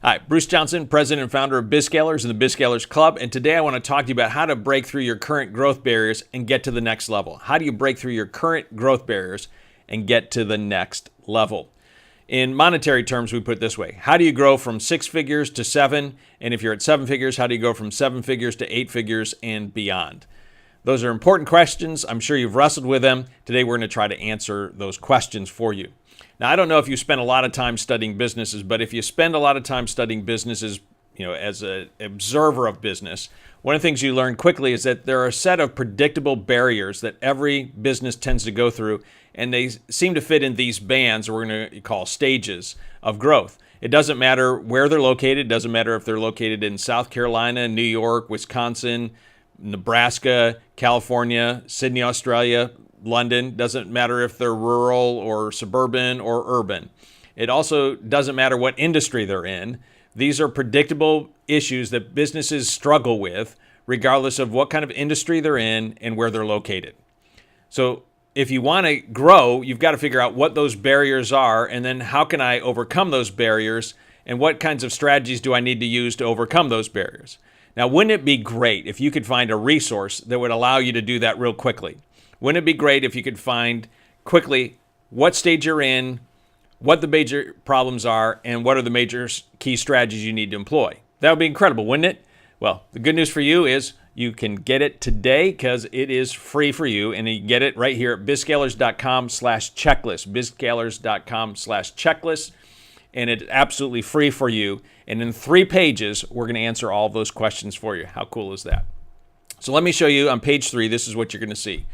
Hi, Bruce Johnson, president and founder of BizScalers and the BizScalers Club, and today I want to talk to you about how to break through your current growth barriers and get to the next level. How do you break through your current growth barriers and get to the next level? In monetary terms, we put it this way. How do you grow from 6 figures to 7? And if you're at 7 figures, how do you go from 7 figures to 8 figures and beyond? Those are important questions. I'm sure you've wrestled with them. Today, we're going to try to answer those questions for you. Now, I don't know if you spend a lot of time studying businesses, but if you spend a lot of time studying businesses, as an observer of business, one of the things you learn quickly is that there are a set of predictable barriers that every business tends to go through, and they seem to fit in these bands, or we're going to call stages of growth. It doesn't matter where they're located. It doesn't matter if they're located in South Carolina, New York, Wisconsin, Nebraska, California, Sydney, Australia, London. Doesn't matter if they're rural or suburban or urban. It also doesn't matter what industry they're in. These are predictable issues that businesses struggle with, regardless of what kind of industry they're in and where they're located. So if you want to grow, you've got to figure out what those barriers are, and then how can I overcome those barriers, and what kinds of strategies do I need to use to overcome those barriers? Now, wouldn't it be great if you could find a resource that would allow you to do that real quickly? Wouldn't it be great if you could find quickly what stage you're in, what the major problems are, and what are the major key strategies you need to employ? That would be incredible, wouldn't it? Well, the good news for you is you can get it today because it is free for you, and you can get it right here at bizscalers.com/checklist, bizscalers.com/checklist, and it's absolutely free for you. And in 3 pages, we're going to answer all of those questions for you. How cool is that? So let me show you on page 3, this is what you're going to see.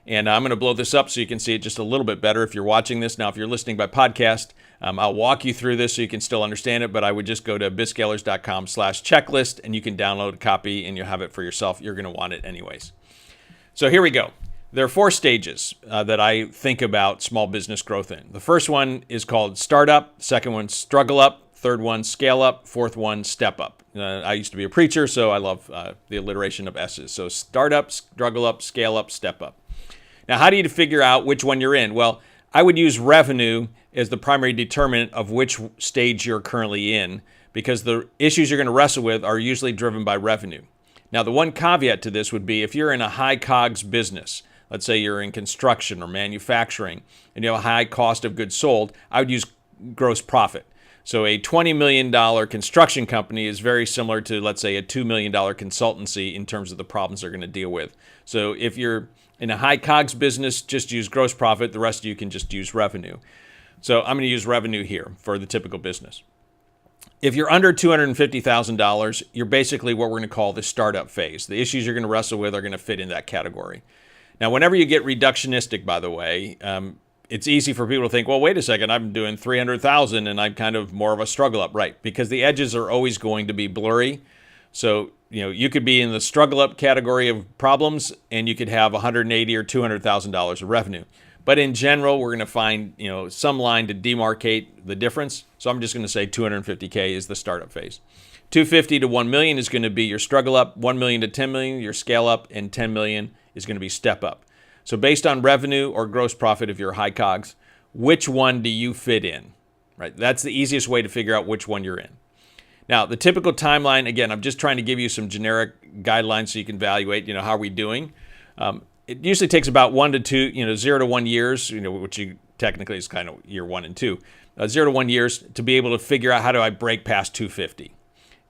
And I'm going to blow this up so you can see it just a little bit better if you're watching this. Now, if you're listening by podcast, I'll walk you through this so you can still understand it, but I would just go to bizscalers.com/checklist, and you can download a copy and you'll have it for yourself. You're going to want it anyways. So here we go. There are 4 stages that I think about small business growth in. The first one is called startup. Second one, struggle up. Third one, scale up. Fourth one, step up. I used to be a preacher, so I love the alliteration of S's. So startup, struggle up, scale up, step up. Now, how do you figure out which one you're in? Well, I would use revenue as the primary determinant of which stage you're currently in, because the issues you're going to wrestle with are usually driven by revenue. Now, the one caveat to this would be if you're in a high COGS business, let's say you're in construction or manufacturing, and you have a high cost of goods sold, I would use gross profit. So a $20 million construction company is very similar to, let's say, a $2 million consultancy in terms of the problems they're going to deal with. So if you're in a high COGS business, just use gross profit. The rest of you can just use revenue. So I'm going to use revenue here for the typical business. If you're under $250,000, you're basically what we're going to call the startup phase. The issues you're going to wrestle with are going to fit in that category. Now, whenever you get reductionistic, by the way, it's easy for people to think, well, wait a second, I'm doing 300,000 and I'm kind of more of a struggle up, right? Because the edges are always going to be blurry. So, you could be in the struggle up category of problems and you could have $180,000 or $200,000 of revenue. But in general, we're going to find, some line to demarcate the difference. So I'm just going to say 250K is the startup phase. 250 to 1 million is going to be your struggle up, 1 million to 10 million, your scale up, and 10 million is going to be step up. So based on revenue or gross profit, if you're high COGS, which one do you fit in, right? That's the easiest way to figure out which one you're in. Now, the typical timeline, again, I'm just trying to give you some generic guidelines so you can evaluate, how are we doing? It usually takes about 1 to 2, 0 to 1 years, which technically is kind of year 1 and 2, 0 to 1 years to be able to figure out how do I break past 250.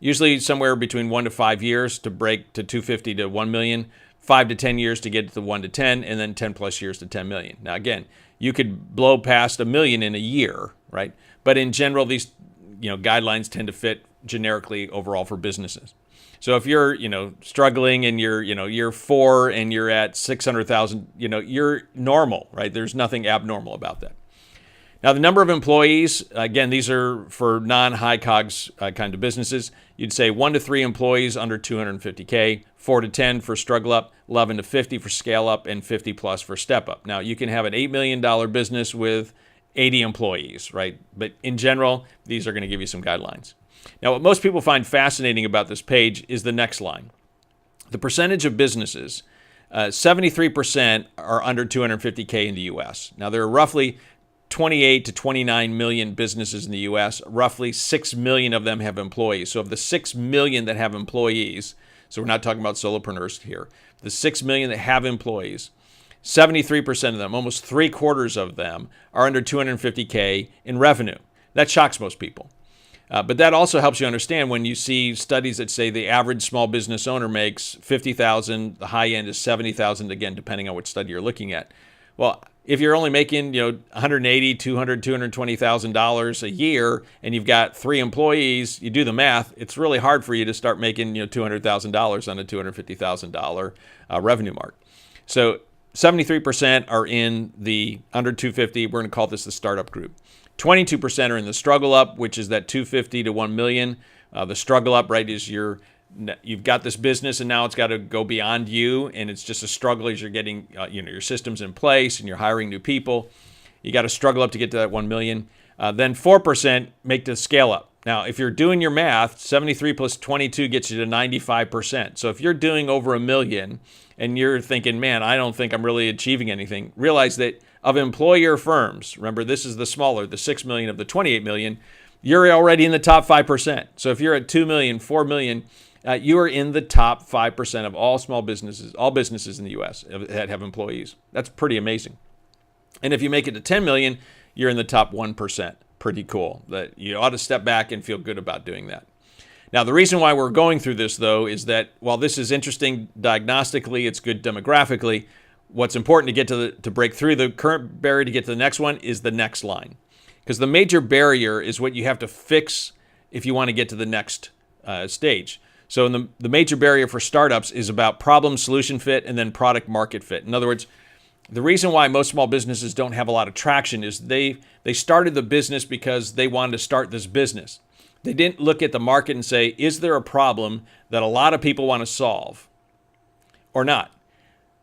Usually somewhere between 1 to 5 years to break to 250 to 1 million, 5 to 10 years to get to the 1 to 10, and then 10 plus years to 10 million. Now, again, you could blow past $1 million in a year, right? But in general, these guidelines tend to fit generically overall for businesses. So if you're, struggling and you're, year 4 and you're at 600,000, you're normal, right? There's nothing abnormal about that. Now, the number of employees, again, these are for non-high COGS kind of businesses. You'd say 1 to 3 employees under 250K, 4 to 10 for struggle up, 11 to 50 for scale up, and 50 plus for step up. Now, you can have an $8 million business with 80 employees, right? But in general, these are going to give you some guidelines. Now, what most people find fascinating about this page is the next line. The percentage of businesses, 73% are under 250K in the U.S. Now, there are roughly 28 to 29 million businesses in the U.S. Roughly 6 million of them have employees. So of the 6 million that have employees, so we're not talking about solopreneurs here, the 6 million that have employees, 73% of them, almost 3/4 of them, are under 250K in revenue. That shocks most people. But that also helps you understand when you see studies that say the average small business owner makes $50,000, the high end is $70,000, again, depending on which study you're looking at. Well, if you're only making, $180,000, $200,000, $220,000 a year, and you've got 3 employees, you do the math, it's really hard for you to start making, $200,000 on a $250,000 revenue mark. So 73% are in the under 250. We're going to call this the startup group. 22% are in the struggle up, which is that 250 to 1 million. The struggle up, right, is you've got this business and now it's got to go beyond you, and it's just a struggle as you're getting your systems in place and you're hiring new people. You got to struggle up to get to that 1 million. Then 4% make the scale up. Now, if you're doing your math, 73 plus 22 gets you to 95%. So if you're doing over 1 million and you're thinking, man, I don't think I'm really achieving anything, realize that of employer firms, remember this is the smaller, the 6 million of the 28 million, you're already in the top 5%. So if you're at 2 million, 4 million, you are in the top 5% of all small businesses, all businesses in the U.S. that have employees. That's pretty amazing. And if you make it to 10 million, you're in the top 1%. Pretty cool. That you ought to step back and feel good about doing that. Now, the reason why we're going through this, though, is that while this is interesting diagnostically, it's good demographically, what's important to break through the current barrier to get to the next one is the next line. Because the major barrier is what you have to fix if you want to get to the next stage. So the major barrier for startups is about problem solution fit and then product market fit. In other words, the reason why most small businesses don't have a lot of traction is they started the business because they wanted to start this business. They didn't look at the market and say, is there a problem that a lot of people want to solve or not?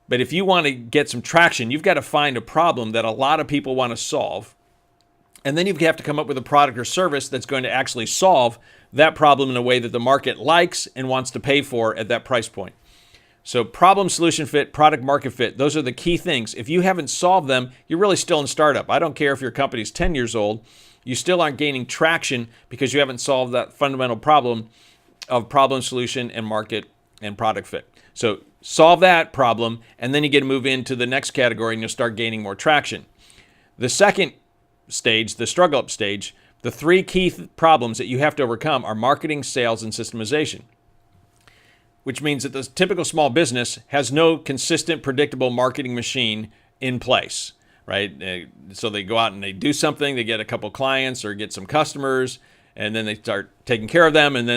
But if you want to get some traction, you've got to find a problem that a lot of people want to solve. And then you have to come up with a product or service that's going to actually solve that problem in a way that the market likes and wants to pay for at that price point. So problem, solution fit, product market fit, those are the key things. If you haven't solved them, you're really still in startup. I don't care if your company's 10 years old, you still aren't gaining traction because you haven't solved that fundamental problem of problem, solution, and market and product fit. So solve that problem, and then you get to move into the next category and you'll start gaining more traction. The second stage, the struggle up stage, the 3 key problems that you have to overcome are marketing, sales, and systemization, which means that the typical small business has no consistent, predictable marketing machine in place, right? So they go out and they do something, they get a couple clients or get some customers, and then they start taking care of them, and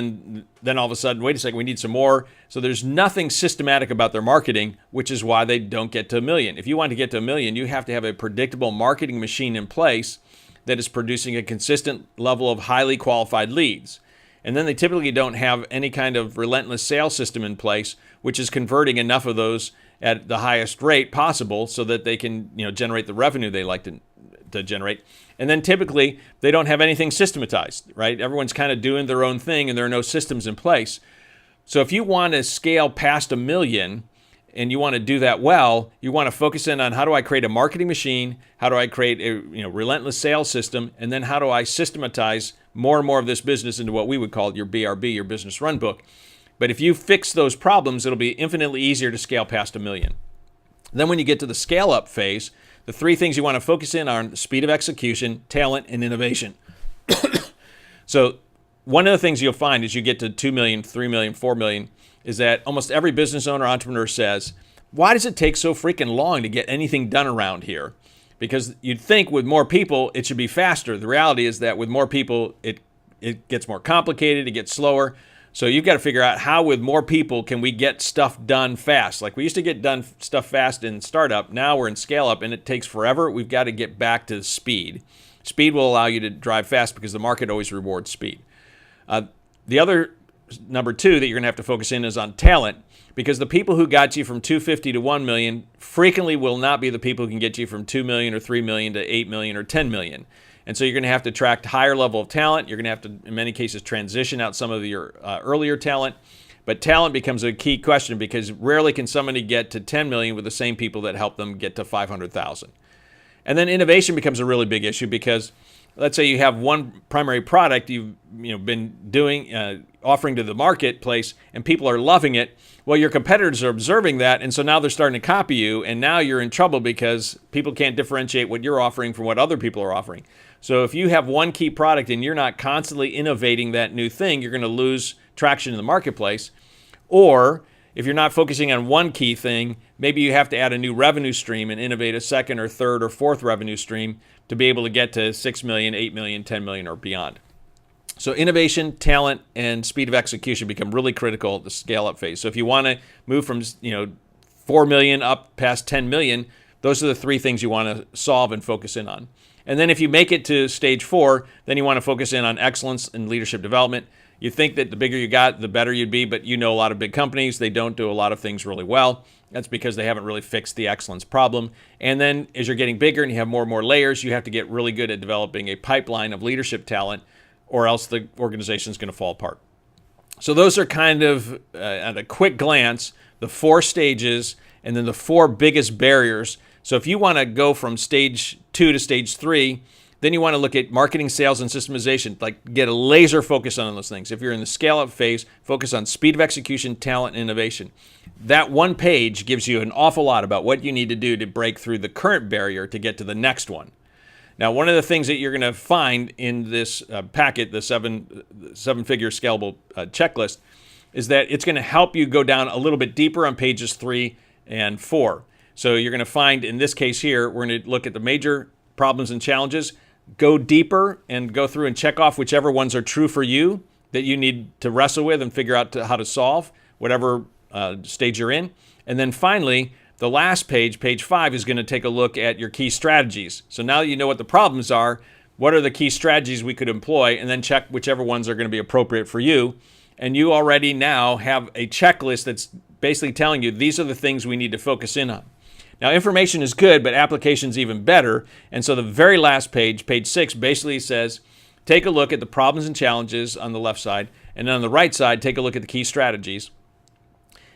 then all of a sudden, wait a second, we need some more. So there's nothing systematic about their marketing, which is why they don't get to 1 million. If you want to get to 1 million, you have to have a predictable marketing machine in place that is producing a consistent level of highly qualified leads. And then they typically don't have any kind of relentless sales system in place, which is converting enough of those at the highest rate possible so that they can, generate the revenue they like to generate. And then typically they don't have anything systematized, right? Everyone's kind of doing their own thing and there are no systems in place. So if you want to scale past 1 million and you want to do that well, you want to focus in on how do I create a marketing machine? How do I create a relentless sales system? And then how do I systematize more and more of this business into what we would call your BRB, your business run book. But if you fix those problems, it'll be infinitely easier to scale past 1 million. Then when you get to the scale up phase, the 3 things you want to focus in are the speed of execution, talent, and innovation. So one of the things you'll find as you get to 2 million, 3 million, 4 million is that almost every business owner, entrepreneur says, why does it take so freaking long to get anything done around here? Because you'd think with more people, it should be faster. The reality is that with more people, it gets more complicated, it gets slower. So you've got to figure out how with more people can we get stuff done fast. Like we used to get done stuff fast in startup. Now we're in scale up and it takes forever. We've got to get back to speed. Speed will allow you to drive fast because the market always rewards speed. The other number 2 that you're going to have to focus in is on talent, because the people who got you from 250 to 1 million frequently will not be the people who can get you from 2 million or 3 million to 8 million or 10 million. And so you're going to have to attract higher level of talent. You're going to have to, in many cases, transition out some of your earlier talent. But talent becomes a key question because rarely can somebody get to 10 million with the same people that help them get to 500,000. And then innovation becomes a really big issue because let's say you have one primary product you've been doing, offering to the marketplace, and people are loving it. Well, your competitors are observing that, and so now they're starting to copy you, and now you're in trouble because people can't differentiate what you're offering from what other people are offering. So if you have one key product and you're not constantly innovating that new thing, you're going to lose traction in the marketplace. Or if you're not focusing on one key thing, maybe you have to add a new revenue stream and innovate a second or third or fourth revenue stream to be able to get to 6 million, 8 million, 10 million, or beyond. So innovation, talent, and speed of execution become really critical at the scale-up phase. So if you want to move from 4 million up past 10 million, those are the three things you want to solve and focus in on. And then if you make it to stage 4, then you want to focus in on excellence and leadership development. You think that the bigger you got, the better you'd be, but a lot of big companies, they don't do a lot of things really well. That's because they haven't really fixed the excellence problem. And then as you're getting bigger and you have more and more layers, you have to get really good at developing a pipeline of leadership talent, or else the organization is going to fall apart. So those are kind of, at a quick glance, the 4 stages and then the 4 biggest barriers. So if you want to go from stage 2 to stage 3, then you want to look at marketing, sales, and systemization, like get a laser focus on those things. If you're in the scale-up phase, focus on speed of execution, talent, and innovation. That one page gives you an awful lot about what you need to do to break through the current barrier to get to the next one. Now, one of the things that you're going to find in this packet, the seven-figure scalable checklist, is that it's going to help you go down a little bit deeper on pages 3 and 4. So you're going to find, in this case here, we're going to look at the major problems and challenges, go deeper and go through and check off whichever ones are true for you that you need to wrestle with and figure out how to solve, whatever stage you're in. And then finally, the last page, page 5, is going to take a look at your key strategies. So now that you know what the problems are, what are the key strategies we could employ, and then check whichever ones are going to be appropriate for you. And you already now have a checklist that's basically telling you these are the things we need to focus in on. Now, information is good, but application is even better. And so the very last page, page 6, basically says, take a look at the problems and challenges on the left side. And then on the right side, take a look at the key strategies.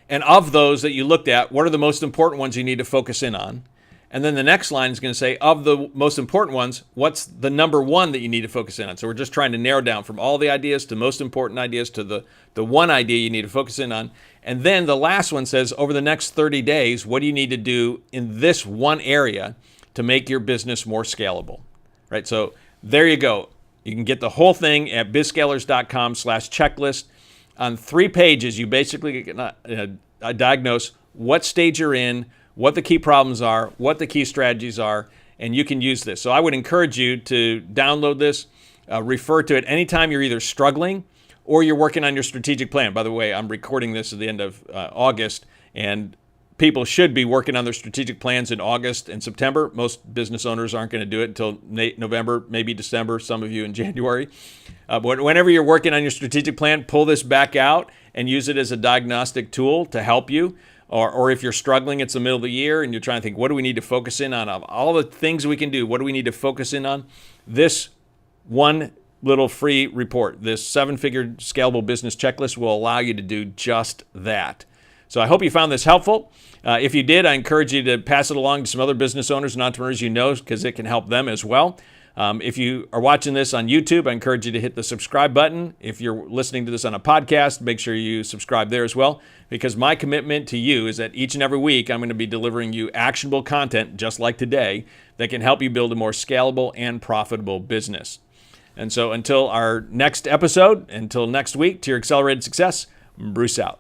And of those that you looked at, what are the most important ones you need to focus in on? And then the next line is going to say, of the most important ones, what's the number 1 that you need to focus in on? So we're just trying to narrow down from all the ideas to most important ideas to the one idea you need to focus in on. And then the last one says, over the next 30 days, what do you need to do in this one area to make your business more scalable? Right? So there you go. You can get the whole thing at bizscalers.com/checklist. On 3 pages, you basically diagnose what stage you're in, what the key problems are, what the key strategies are, and you can use this. So I would encourage you to download this, refer to it anytime you're either struggling or you're working on your strategic plan. By the way, I'm recording this at the end of August, and people should be working on their strategic plans in August and September. Most business owners aren't going to do it until November, maybe December, some of you in January. But whenever you're working on your strategic plan, pull this back out and use it as a diagnostic tool to help you. Or if you're struggling, it's the middle of the year and you're trying to think, what do we need to focus in on? Of all the things we can do, what do we need to focus in on? This one little free report, this 7-figure scalable business checklist, will allow you to do just that. So I hope you found this helpful. If you did, I encourage you to pass it along to some other business owners and entrepreneurs you know, because it can help them as well. If you are watching this on YouTube, I encourage you to hit the subscribe button. If you're listening to this on a podcast, make sure you subscribe there as well, because my commitment to you is that each and every week I'm going to be delivering you actionable content just like today that can help you build a more scalable and profitable business. And so until our next episode, until next week, to your accelerated success, Bruce out.